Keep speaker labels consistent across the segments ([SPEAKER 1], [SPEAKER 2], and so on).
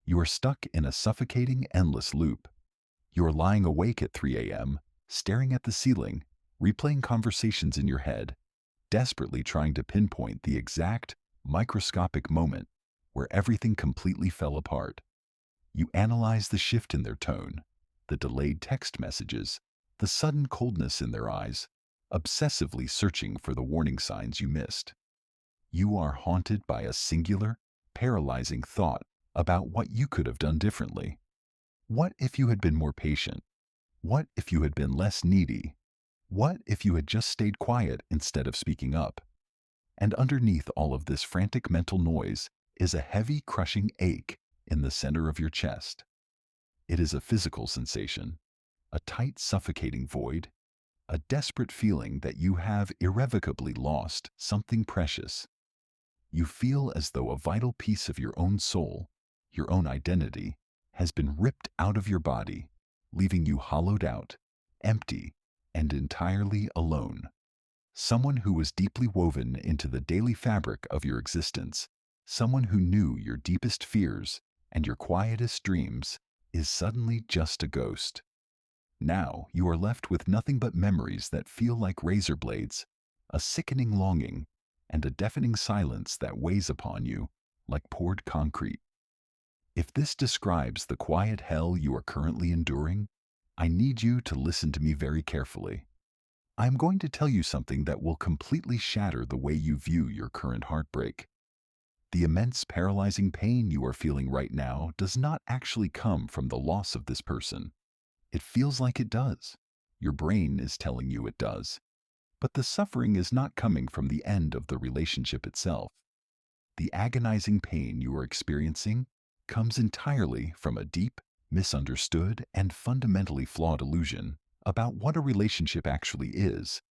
[SPEAKER 1] You are stuck in a suffocating, endless loop. You are lying awake at 3 a.m., staring at the ceiling, replaying conversations in your head, desperately trying to pinpoint the exact, microscopic moment where everything completely fell apart. You analyze the shift in their tone, the delayed text messages, the sudden coldness in their eyes, obsessively searching for the warning signs you missed. You are haunted by a singular, paralyzing thought about what you could have done differently. What if you had been more patient? What if you had been less needy? What if you had just stayed quiet instead of speaking up? And underneath all of this frantic mental noise is a heavy, crushing ache in the center of your chest. It is a physical sensation, a tight, suffocating void, a desperate feeling that you have irrevocably lost something precious. You feel as though a vital piece of your own soul, your own identity, has been ripped out of your body, leaving you hollowed out, empty, and entirely alone. Someone who was deeply woven into the daily fabric of your existence, someone who knew your deepest fears and your quietest dreams, is suddenly just a ghost. Now you are left with nothing but memories that feel like razor blades, a sickening longing, and a deafening silence that weighs upon you like poured concrete. If this describes the quiet hell you are currently enduring, I need you to listen to me very carefully. I am going to tell you something that will completely shatter the way you view your current heartbreak. The immense paralyzing pain you are feeling right now does not actually come from the loss of this person. It feels like it does. Your brain is telling you it does. But the suffering is not coming from the end of the relationship itself. The agonizing pain you are experiencing comes entirely from a deep, misunderstood, and fundamentally flawed illusion about what a relationship actually is,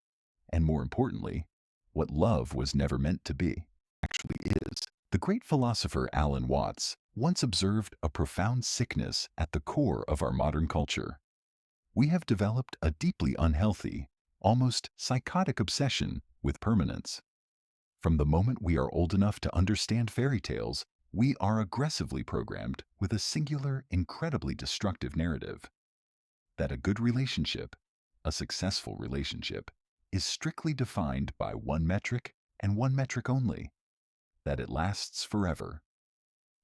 [SPEAKER 1] and more importantly, what love was never meant to be. Actually is. The great philosopher Alan Watts once observed a profound sickness at the core of our modern culture. We have developed a deeply unhealthy, almost psychotic obsession with permanence. From the moment we are old enough to understand fairy tales, we are aggressively programmed with a singular, incredibly destructive narrative that a good relationship, a successful relationship, is strictly defined by one metric and one metric only, that it lasts forever.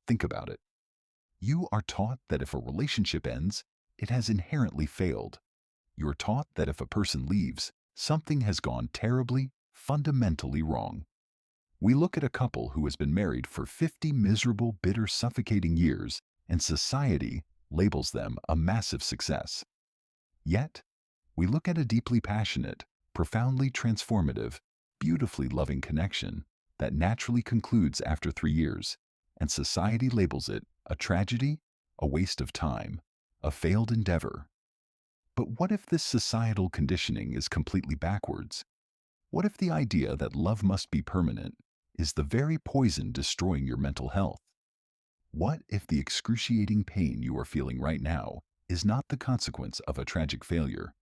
[SPEAKER 1] Think about it. You are taught that if a relationship ends, it has inherently failed. You are taught that if a person leaves, something has gone terribly, fundamentally wrong. We look at a couple who has been married for 50 miserable, bitter, suffocating years, and society labels them a massive success. Yet, we look at a deeply passionate, profoundly transformative, beautifully loving connection that naturally concludes after 3 years, and society labels it a tragedy, a waste of time, a failed endeavor. But what if this societal conditioning is completely backwards? What if the idea that love must be permanent is the very poison destroying your mental health? What if the excruciating pain you are feeling right now is not the consequence of a tragic failure,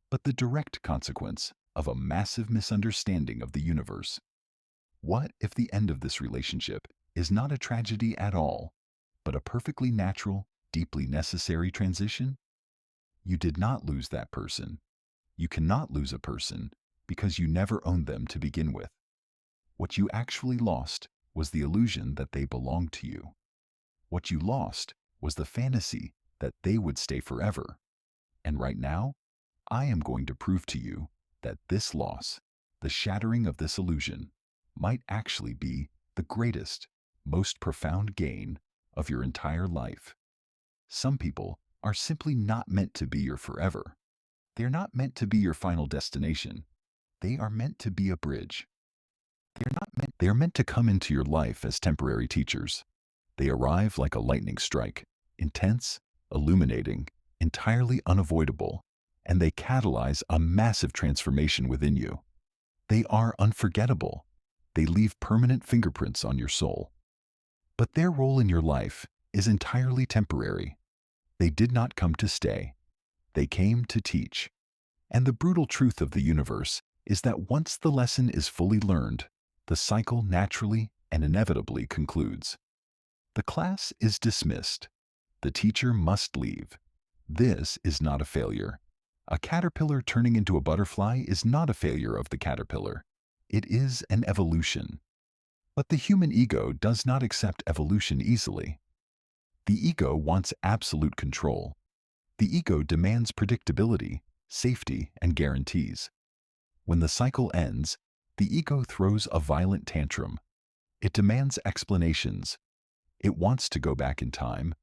[SPEAKER 1] but the direct consequence of a massive misunderstanding of the universe? What if the end of this relationship is not a tragedy at all, but a perfectly natural, deeply necessary transition? You did not lose that person. You cannot lose a person because you never owned them to begin with. What you actually lost was the illusion that they belonged to you. What you lost was the fantasy that they would stay forever. And right now, I am going to prove to you that this loss, the shattering of this illusion, might actually be the greatest, most profound gain of your entire life. Some people are simply not meant to be your forever. They are not meant to be your final destination. They are meant to be a bridge. They are meant to come into your life as temporary teachers. They arrive like a lightning strike, intense, illuminating, entirely unavoidable, and they catalyze a massive transformation within you. They are unforgettable. They leave permanent fingerprints on your soul. But their role in your life is entirely temporary. They did not come to stay. They came to teach. And the brutal truth of the universe is that once the lesson is fully learned, the cycle naturally and inevitably concludes. The class is dismissed. The teacher must leave. This is not a failure. A caterpillar turning into a butterfly is not a failure of the caterpillar. It is an evolution. But the human ego does not accept evolution easily. The ego wants absolute control. The ego demands predictability, safety, and guarantees. When the cycle ends, the ego throws a violent tantrum. It demands explanations. It wants to go back in time,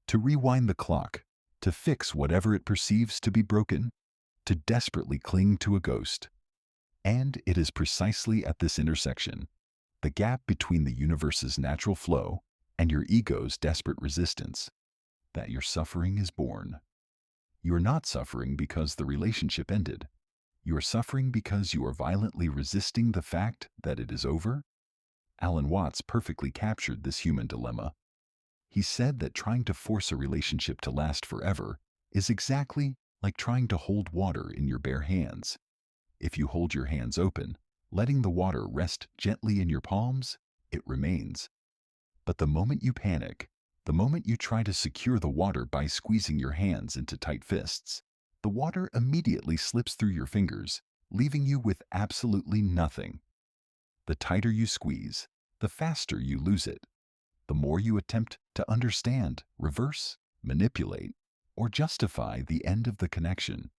[SPEAKER 1] to rewind the clock, to fix whatever it perceives to be broken, to desperately cling to a ghost. And it is precisely at this intersection, the gap between the universe's natural flow and your ego's desperate resistance, that your suffering is born. You are not suffering because the relationship ended. You are suffering because you are violently resisting the fact that it is over. Alan Watts perfectly captured this human dilemma. He said that trying to force a relationship to last forever is exactly like trying to hold water in your bare hands. If you hold your hands open, letting the water rest gently in your palms, it remains. But the moment you panic, the moment you try to secure the water by squeezing your hands into tight fists, the water immediately slips through your fingers, leaving you with absolutely nothing. The tighter you squeeze, the faster you lose it. The more you attempt to understand, reverse, manipulate, or justify the end of the connection,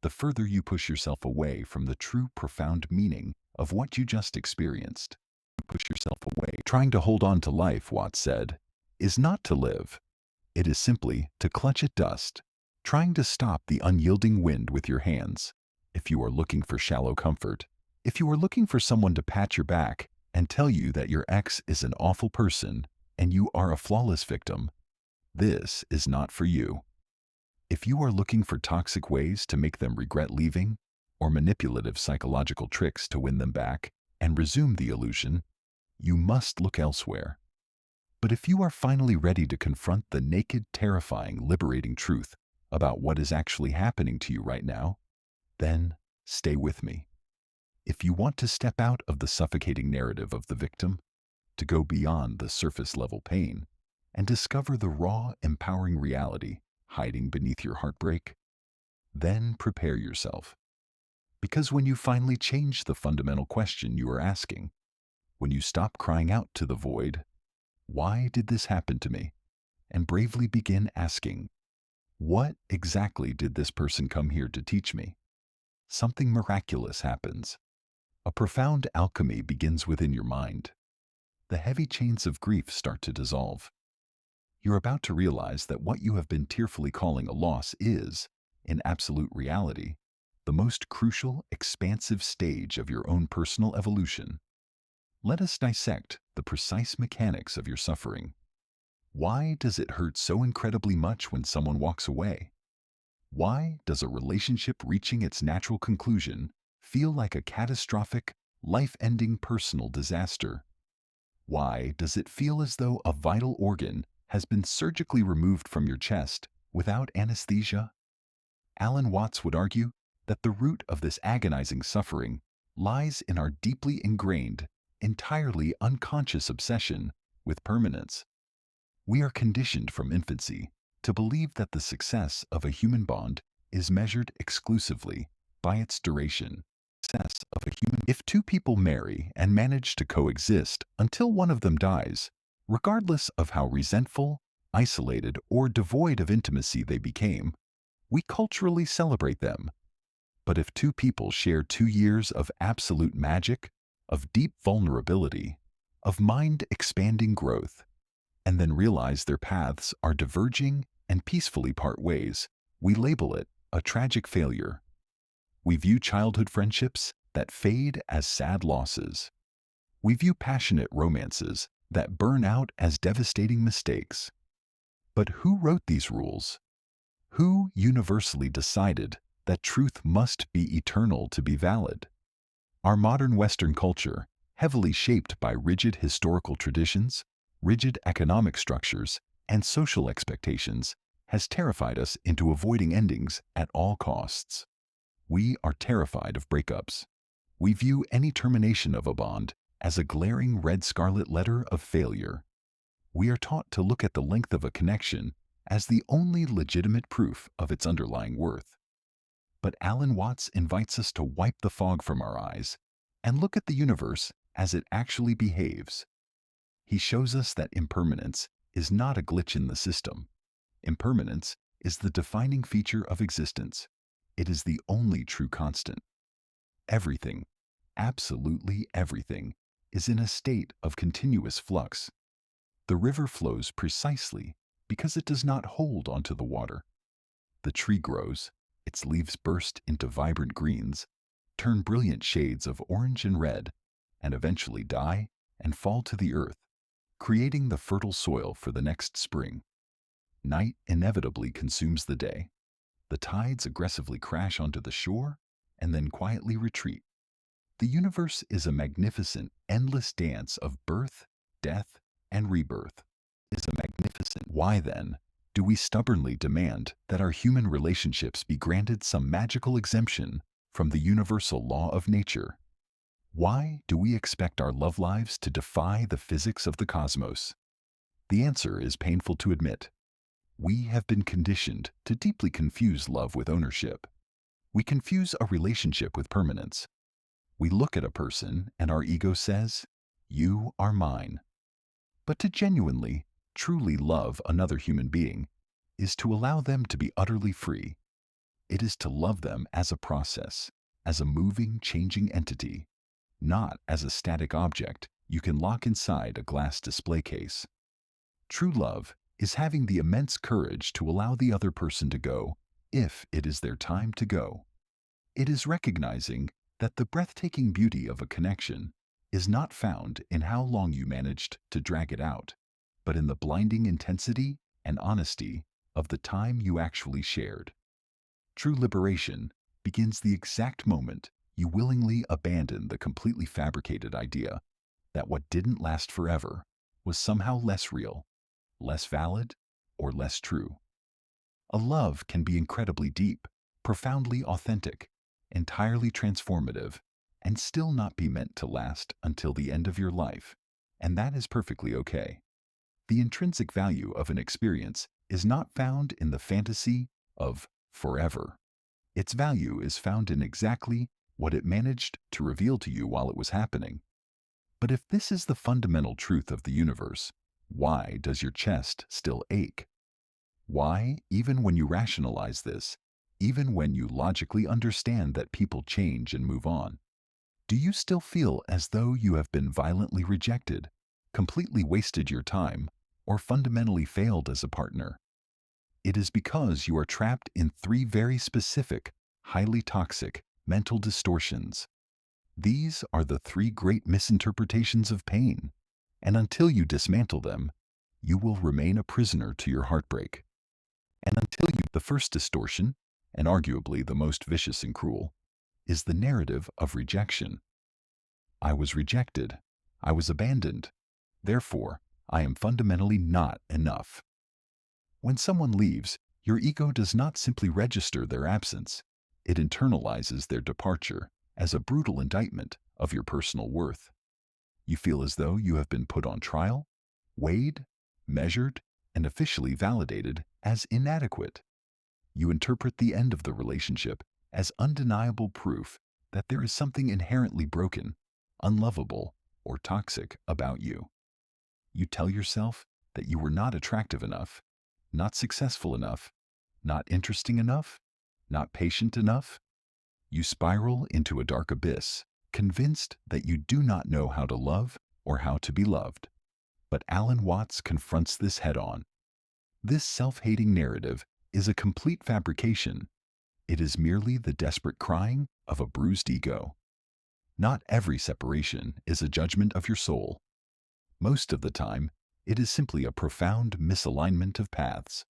[SPEAKER 1] the further you push yourself away from the true profound meaning of what you just experienced. Push yourself away. Trying to hold on to life, Watts said, is not to live. It is simply to clutch at dust, trying to stop the unyielding wind with your hands. If you are looking for shallow comfort, if you are looking for someone to pat your back and tell you that your ex is an awful person and you are a flawless victim, this is not for you. If you are looking for toxic ways to make them regret leaving, or manipulative psychological tricks to win them back and resume the illusion, you must look elsewhere. But if you are finally ready to confront the naked, terrifying, liberating truth about what is actually happening to you right now, then stay with me. If you want to step out of the suffocating narrative of the victim, to go beyond the surface-level pain, and discover the raw, empowering reality hiding beneath your heartbreak, then prepare yourself. Because when you finally change the fundamental question you are asking, when you stop crying out to the void, "Why did this happen to me?" and bravely begin asking, "What exactly did this person come here to teach me?" something miraculous happens. A profound alchemy begins within your mind. The heavy chains of grief start to dissolve. You're about to realize that what you have been tearfully calling a loss is, in absolute reality, the most crucial, expansive stage of your own personal evolution. Let us dissect the precise mechanics of your suffering. Why does it hurt so incredibly much when someone walks away? Why does a relationship reaching its natural conclusion feel like a catastrophic, life-ending personal disaster? Why does it feel as though a vital organ has been surgically removed from your chest without anesthesia? Alan Watts would argue that the root of this agonizing suffering lies in our deeply ingrained, entirely unconscious obsession with permanence. We are conditioned from infancy to believe that the success of a human bond is measured exclusively by its duration. If two people marry and manage to coexist until one of them dies, regardless of how resentful, isolated, or devoid of intimacy they became, we culturally celebrate them. But if two people share 2 years of absolute magic, of deep vulnerability, of mind-expanding growth, and then realize their paths are diverging and peacefully part ways, we label it a tragic failure. We view childhood friendships that fade as sad losses. We view passionate romances that burn out as devastating mistakes. But who wrote these rules? Who universally decided that truth must be eternal to be valid? Our modern Western culture, heavily shaped by rigid historical traditions, rigid economic structures, and social expectations, has terrified us into avoiding endings at all costs. We are terrified of breakups. We view any termination of a bond as a glaring red scarlet letter of failure. We are taught to look at the length of a connection as the only legitimate proof of its underlying worth. But Alan Watts invites us to wipe the fog from our eyes and look at the universe as it actually behaves. He shows us that impermanence is not a glitch in the system. Impermanence is the defining feature of existence. It is the only true constant. Everything, absolutely everything, is in a state of continuous flux. The river flows precisely because it does not hold onto the water. The tree grows, its leaves burst into vibrant greens, turn brilliant shades of orange and red, and eventually die and fall to the earth, creating the fertile soil for the next spring. Night inevitably consumes the day. The tides aggressively crash onto the shore and then quietly retreat. The universe is a magnificent, endless dance of birth, death, and rebirth. Why then do we stubbornly demand that our human relationships be granted some magical exemption from the universal law of nature? Why do we expect our love lives to defy the physics of the cosmos? The answer is painful to admit. We have been conditioned to deeply confuse love with ownership. We confuse a relationship with permanence. We look at a person and our ego says, "You are mine." But to genuinely, truly love another human being is to allow them to be utterly free. It is to love them as a process, as a moving, changing entity, not as a static object you can lock inside a glass display case. True love is having the immense courage to allow the other person to go if it is their time to go. It is recognizing that the breathtaking beauty of a connection is not found in how long you managed to drag it out, but in the blinding intensity and honesty of the time you actually shared. True liberation begins the exact moment you willingly abandon the completely fabricated idea that what didn't last forever was somehow less real, less valid, or less true. A love can be incredibly deep, profoundly authentic, entirely transformative, and still not be meant to last until the end of your life, and that is perfectly okay. The intrinsic value of an experience is not found in the fantasy of forever. Its value is found in exactly what it managed to reveal to you while it was happening. But if this is the fundamental truth of the universe, why does your chest still ache? Why, even when you rationalize this, even when you logically understand that people change and move on, do you still feel as though you have been violently rejected, completely wasted your time, or fundamentally failed as a partner? It is because you are trapped in three very specific, highly toxic mental distortions. These are the three great misinterpretations of pain, and until you dismantle them, you will remain a prisoner to your heartbreak. The first distortion, and arguably the most vicious and cruel, is the narrative of rejection. I was rejected. I was abandoned. Therefore, I am fundamentally not enough. When someone leaves, your ego does not simply register their absence. It internalizes their departure as a brutal indictment of your personal worth. You feel as though you have been put on trial, weighed, measured, and officially validated as inadequate. You interpret the end of the relationship as undeniable proof that there is something inherently broken, unlovable, or toxic about you. You tell yourself that you were not attractive enough, not successful enough, not interesting enough, not patient enough. You spiral into a dark abyss, convinced that you do not know how to love or how to be loved. But Alan Watts confronts this head-on. This self-hating narrative is a complete fabrication. It is merely the desperate crying of a bruised ego. Not every separation is a judgment of your soul. Most of the time, it is simply a profound misalignment of paths.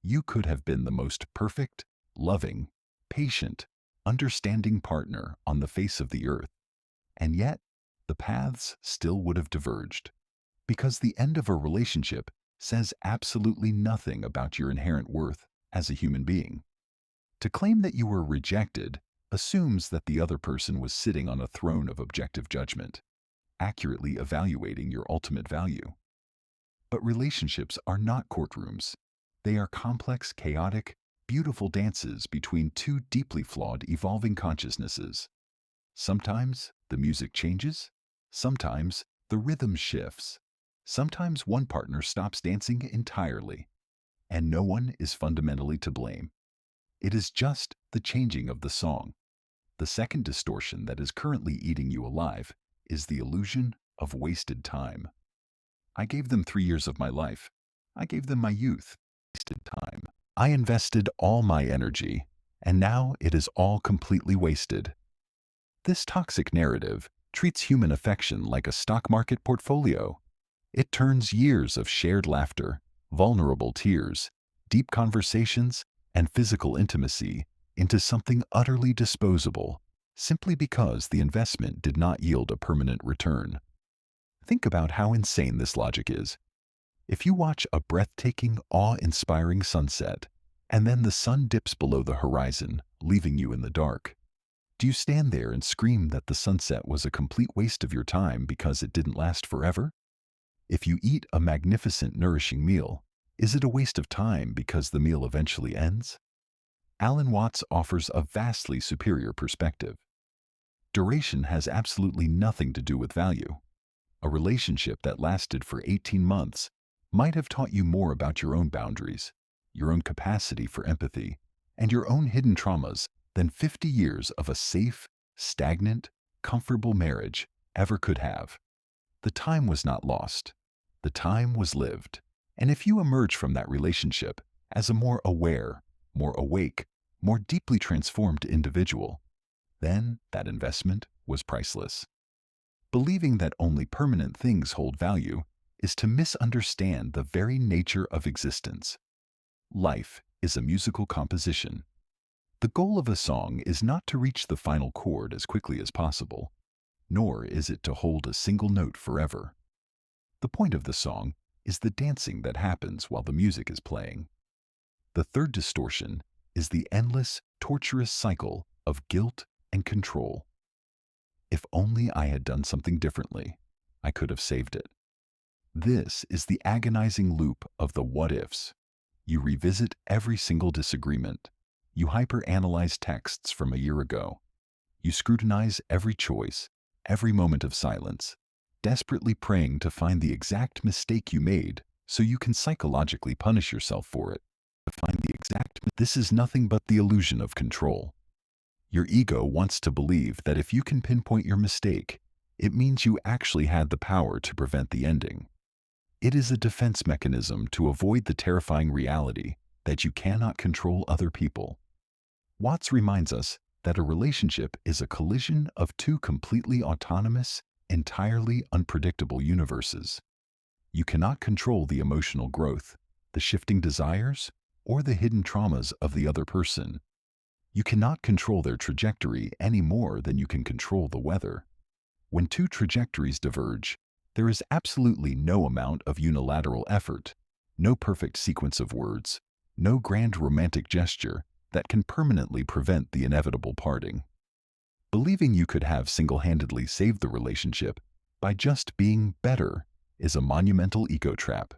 [SPEAKER 1] You could have been the most perfect, loving, patient, understanding partner on the face of the earth, and yet the paths still would have diverged. Because the end of a relationship says absolutely nothing about your inherent worth as a human being. To claim that you were rejected assumes that the other person was sitting on a throne of objective judgment, accurately evaluating your ultimate value. But relationships are not courtrooms. They are complex, chaotic, beautiful dances between two deeply flawed, evolving consciousnesses. Sometimes the music changes, sometimes the rhythm shifts, sometimes one partner stops dancing entirely, and no one is fundamentally to blame. It is just the changing of the song. The second distortion that is currently eating you alive is the illusion of wasted time. I gave them 3 years of my life. I gave them my youth. Wasted time. I invested all my energy, and now it is all completely wasted. This toxic narrative treats human affection like a stock market portfolio. It turns years of shared laughter, vulnerable tears, deep conversations, and physical intimacy into something utterly disposable, simply because the investment did not yield a permanent return. Think about how insane this logic is. If you watch a breathtaking, awe-inspiring sunset, and then the sun dips below the horizon, leaving you in the dark, do you stand there and scream that the sunset was a complete waste of your time because it didn't last forever? If you eat a magnificent, nourishing meal, is it a waste of time because the meal eventually ends? Alan Watts offers a vastly superior perspective. Duration has absolutely nothing to do with value. A relationship that lasted for 18 months might have taught you more about your own boundaries, your own capacity for empathy, and your own hidden traumas than 50 years of a safe, stagnant, comfortable marriage ever could have. The time was not lost. The time was lived. And if you emerge from that relationship as a more aware, more awake, more deeply transformed individual, then that investment was priceless. Believing that only permanent things hold value is to misunderstand the very nature of existence. Life is a musical composition. The goal of a song is not to reach the final chord as quickly as possible, nor is it to hold a single note forever. The point of the song is the dancing that happens while the music is playing. The third distortion is the endless, torturous cycle of guilt and control. If only I had done something differently, I could have saved it. This is the agonizing loop of the what-ifs. You revisit every single disagreement. You hyper-analyze texts from a year ago. You scrutinize every choice, every moment of silence, desperately praying to find the exact mistake you made so you can psychologically punish yourself for it. This is nothing but the illusion of control. Your ego wants to believe that if you can pinpoint your mistake, it means you actually had the power to prevent the ending. It is a defense mechanism to avoid the terrifying reality that you cannot control other people. Watts reminds us that a relationship is a collision of two completely autonomous, entirely unpredictable universes. You cannot control the emotional growth, the shifting desires, or the hidden traumas of the other person. You cannot control their trajectory any more than you can control the weather. When two trajectories diverge, there is absolutely no amount of unilateral effort, no perfect sequence of words, no grand romantic gesture that can permanently prevent the inevitable parting. Believing you could have single-handedly saved the relationship by just being better is a monumental ego trap.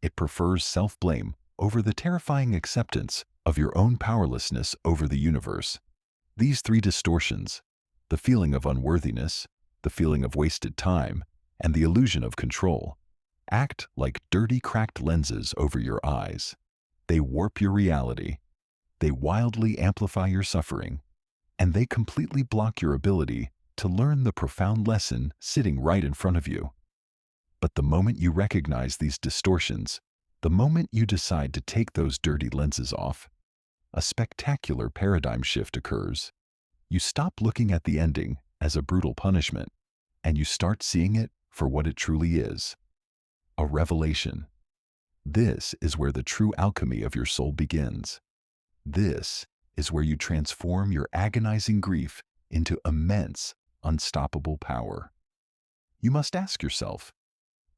[SPEAKER 1] It prefers self-blame over the terrifying acceptance of your own powerlessness over the universe. These three distortions, the feeling of unworthiness, the feeling of wasted time, and the illusion of control, act like dirty, cracked lenses over your eyes. They warp your reality. They wildly amplify your suffering, and they completely block your ability to learn the profound lesson sitting right in front of you. But the moment you recognize these distortions, the moment you decide to take those dirty lenses off, a spectacular paradigm shift occurs. You stop looking at the ending as a brutal punishment, and you start seeing it for what it truly is: a revelation. This is where the true alchemy of your soul begins. This is where you transform your agonizing grief into immense, unstoppable power. You must ask yourself,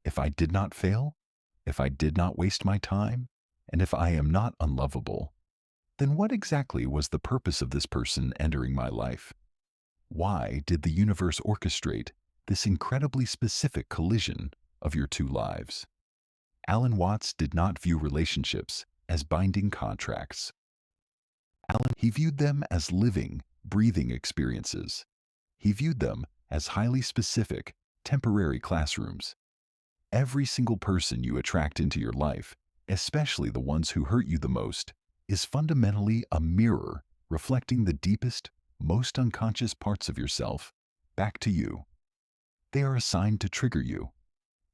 [SPEAKER 1] if I did not fail, if I did not waste my time, and if I am not unlovable, then what exactly was the purpose of this person entering my life? Why did the universe orchestrate this incredibly specific collision of your two lives? Alan Watts did not view relationships as binding contracts. Alan, he viewed them as living, breathing experiences. He viewed them as highly specific, temporary classrooms. Every single person you attract into your life, especially the ones who hurt you the most, is fundamentally a mirror reflecting the deepest, most unconscious parts of yourself back to you. They are assigned to trigger you.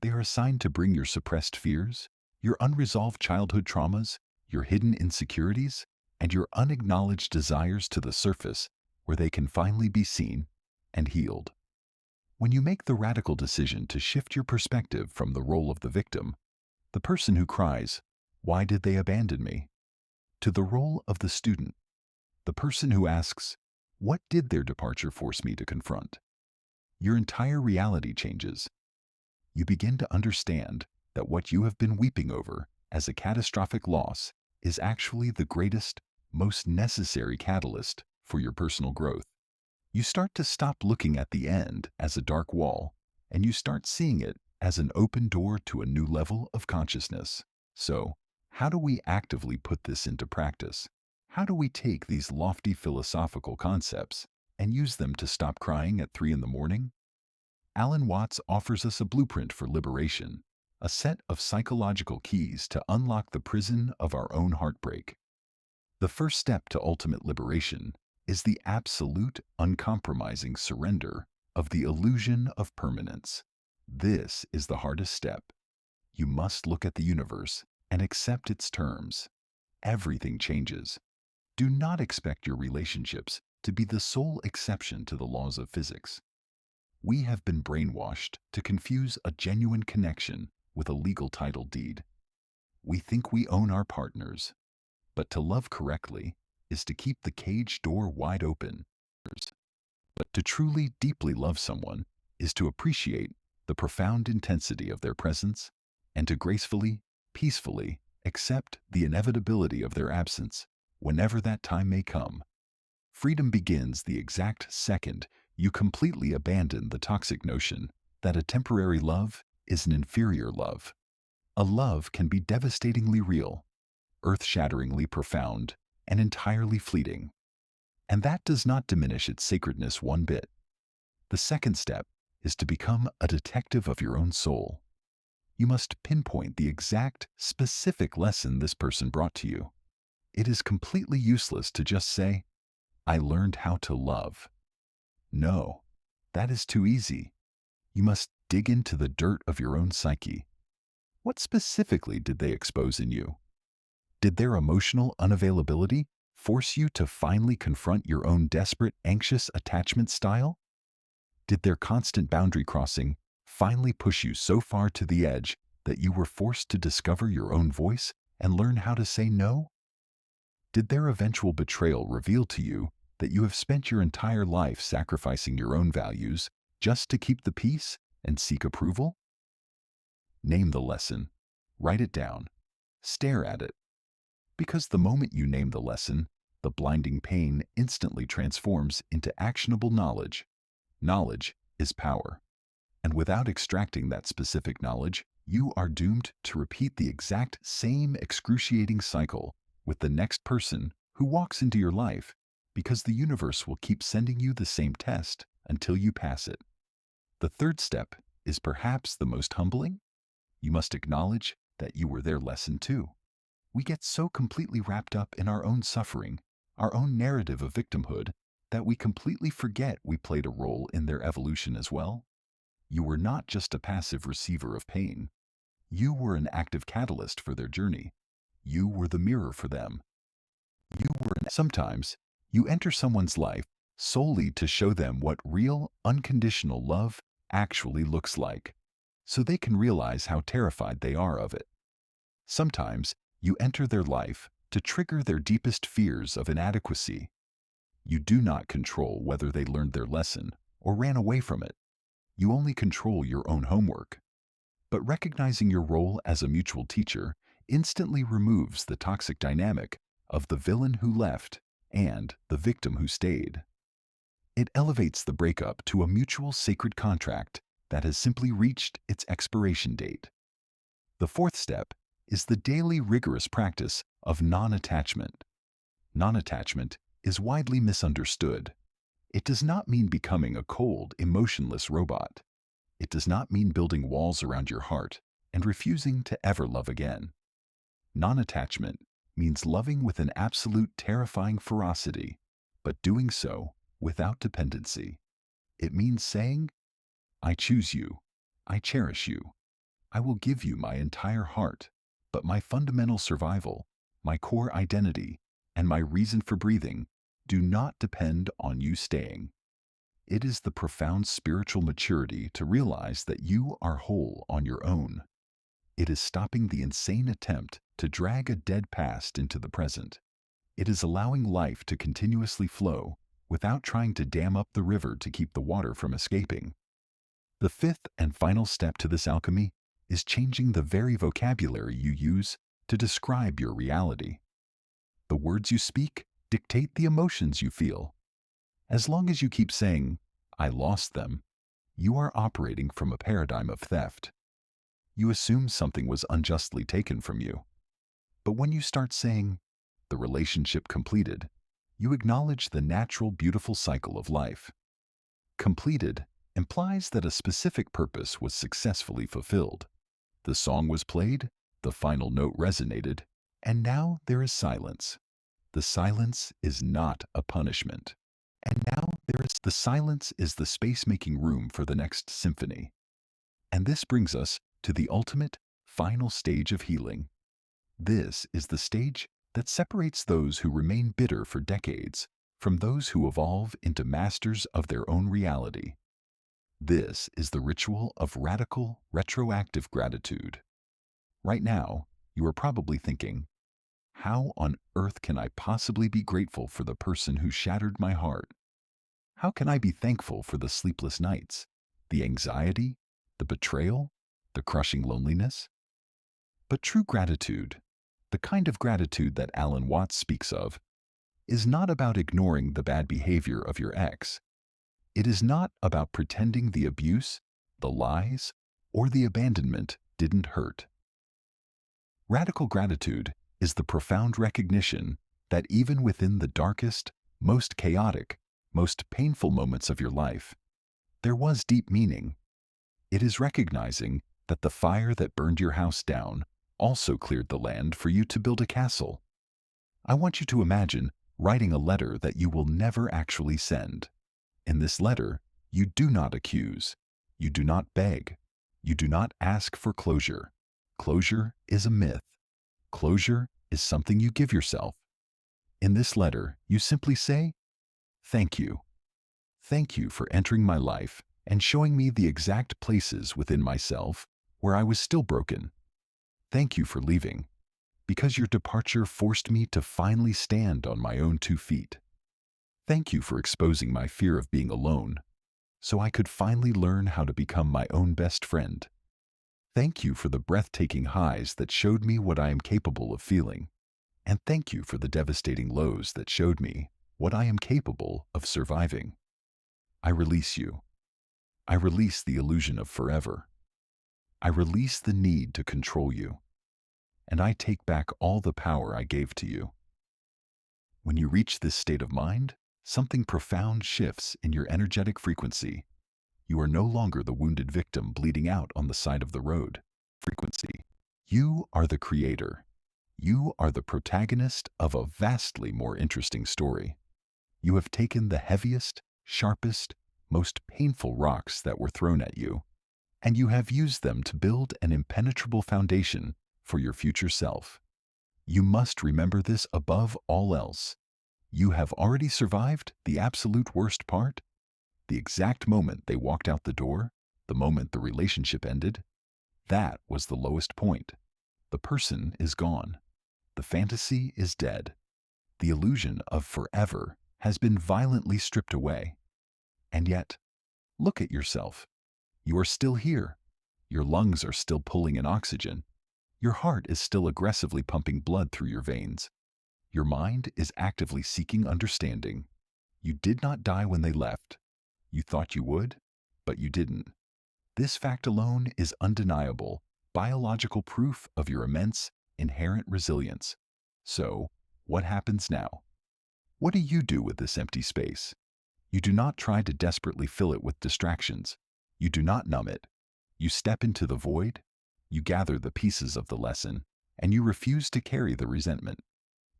[SPEAKER 1] They are assigned to bring your suppressed fears, your unresolved childhood traumas, your hidden insecurities, and your unacknowledged desires to the surface where they can finally be seen and healed. When you make the radical decision to shift your perspective from the role of the victim, the person who cries, "Why did they abandon me?" to the role of the student, the person who asks, "What did their departure force me to confront?" your entire reality changes. You begin to understand that what you have been weeping over as a catastrophic loss is actually the greatest, most necessary catalyst for your personal growth. You start to stop looking at the end as a dark wall, and you start seeing it as an open door to a new level of consciousness. So, how do we actively put this into practice? How do we take these lofty philosophical concepts and use them to stop crying at 3 in the morning? Alan Watts offers us a blueprint for liberation, a set of psychological keys to unlock the prison of our own heartbreak. The first step to ultimate liberation is the absolute, uncompromising surrender of the illusion of permanence. This is the hardest step. You must look at the universe and accept its terms. Everything changes. Do not expect your relationships to be the sole exception to the laws of physics. We have been brainwashed to confuse a genuine connection with a legal title deed. We think we own our partners, but to love correctly is to keep the cage door wide open. But to truly, deeply love someone is to appreciate the profound intensity of their presence and to gracefully, peacefully accept the inevitability of their absence whenever that time may come. Freedom begins the exact second you completely abandon the toxic notion that a temporary love is an inferior love. A love can be devastatingly real, earth-shatteringly profound, and entirely fleeting. And that does not diminish its sacredness one bit. The second step is to become a detective of your own soul. You must pinpoint the exact, specific lesson this person brought to you. It is completely useless to just say, "I learned how to love." No, that is too easy. You must dig into the dirt of your own psyche. What specifically did they expose in you? Did their emotional unavailability force you to finally confront your own desperate, anxious attachment style? Did their constant boundary crossing finally push you so far to the edge that you were forced to discover your own voice and learn how to say no? Did their eventual betrayal reveal to you that you have spent your entire life sacrificing your own values just to keep the peace and seek approval? Name the lesson. Write it down. Stare at it. Because the moment you name the lesson, the blinding pain instantly transforms into actionable knowledge. Knowledge is power. And without extracting that specific knowledge, you are doomed to repeat the exact same excruciating cycle with the next person who walks into your life, because the universe will keep sending you the same test until you pass it. The third step is perhaps the most humbling. You must acknowledge that you were their lesson too. We get so completely wrapped up in our own suffering, our own narrative of victimhood, that we completely forget we played a role in their evolution as well. You were not just a passive receiver of pain. You were an active catalyst for their journey. You were the mirror for them. Sometimes, you enter someone's life solely to show them what real, unconditional love actually looks like, so they can realize how terrified they are of it. Sometimes, you enter their life to trigger their deepest fears of inadequacy. You do not control whether they learned their lesson or ran away from it. You only control your own homework. But recognizing your role as a mutual teacher instantly removes the toxic dynamic of the villain who left and the victim who stayed. It elevates the breakup to a mutual sacred contract that has simply reached its expiration date. The fourth step is the daily rigorous practice of non-attachment. Non-attachment is widely misunderstood. It does not mean becoming a cold, emotionless robot. It does not mean building walls around your heart and refusing to ever love again. Non-attachment means loving with an absolute terrifying ferocity, but doing so without dependency. It means saying, I choose you, I cherish you, I will give you my entire heart, but my fundamental survival, my core identity, and my reason for breathing do not depend on you staying. It is the profound spiritual maturity to realize that you are whole on your own. It is stopping the insane attempt to drag a dead past into the present. It is allowing life to continuously flow without trying to dam up the river to keep the water from escaping. The fifth and final step to this alchemy is changing the very vocabulary you use to describe your reality. The words you speak dictate the emotions you feel. As long as you keep saying, I lost them, you are operating from a paradigm of theft. You assume something was unjustly taken from you. But when you start saying, the relationship completed, you acknowledge the natural, beautiful cycle of life. Completed implies that a specific purpose was successfully fulfilled. The song was played, the final note resonated, and now there is silence. The silence is not a punishment. And now the silence is the space making room for the next symphony. And this brings us to the ultimate, final stage of healing. This is the stage that separates those who remain bitter for decades from those who evolve into masters of their own reality. This is the ritual of radical, retroactive gratitude. Right now, you are probably thinking, how on earth can I possibly be grateful for the person who shattered my heart? How can I be thankful for the sleepless nights, the anxiety, the betrayal, the crushing loneliness? But true gratitude, the kind of gratitude that Alan Watts speaks of, is not about ignoring the bad behavior of your ex. It is not about pretending the abuse, the lies, or the abandonment didn't hurt. Radical gratitude is the profound recognition that even within the darkest, most chaotic, most painful moments of your life, there was deep meaning. It is recognizing that the fire that burned your house down also cleared the land for you to build a castle. I want you to imagine writing a letter that you will never actually send. In this letter, you do not accuse, you do not beg, you do not ask for closure. Closure is a myth. Closure is something you give yourself. In this letter, you simply say, thank you. Thank you for entering my life and showing me the exact places within myself where I was still broken. Thank you for leaving, because your departure forced me to finally stand on my own 2 feet. Thank you for exposing my fear of being alone, so I could finally learn how to become my own best friend. Thank you for the breathtaking highs that showed me what I am capable of feeling, and thank you for the devastating lows that showed me what I am capable of surviving. I release you. I release the illusion of forever. I release the need to control you, and I take back all the power I gave to you. When you reach this state of mind, something profound shifts in your energetic frequency. You are no longer the wounded victim bleeding out on the side of the road. Frequency. You are the creator. You are the protagonist of a vastly more interesting story. You have taken the heaviest, sharpest, most painful rocks that were thrown at you, and you have used them to build an impenetrable foundation for your future self. You must remember this above all else. You have already survived the absolute worst part. The exact moment they walked out the door, the moment the relationship ended, that was the lowest point. The person is gone. The fantasy is dead. The illusion of forever has been violently stripped away. And yet, look at yourself. You are still here. Your lungs are still pulling in oxygen. Your heart is still aggressively pumping blood through your veins. Your mind is actively seeking understanding. You did not die when they left. You thought you would, but you didn't. This fact alone is undeniable, biological proof of your immense, inherent resilience. So, what happens now? What do you do with this empty space? You do not try to desperately fill it with distractions. You do not numb it. You step into the void, you gather the pieces of the lesson, and you refuse to carry the resentment.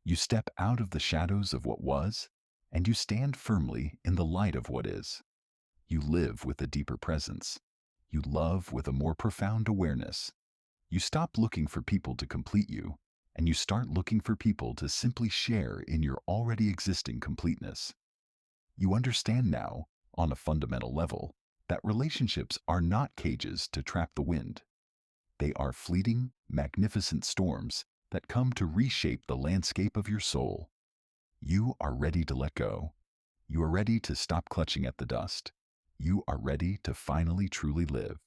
[SPEAKER 1] You step out of the shadows of what was, and you stand firmly in the light of what is. You live with a deeper presence. You love with a more profound awareness. You stop looking for people to complete you, and you start looking for people to simply share in your already existing completeness. You understand now, on a fundamental level, that relationships are not cages to trap the wind. They are fleeting, magnificent storms that come to reshape the landscape of your soul. You are ready to let go. You are ready to stop clutching at the dust. You are ready to finally truly live.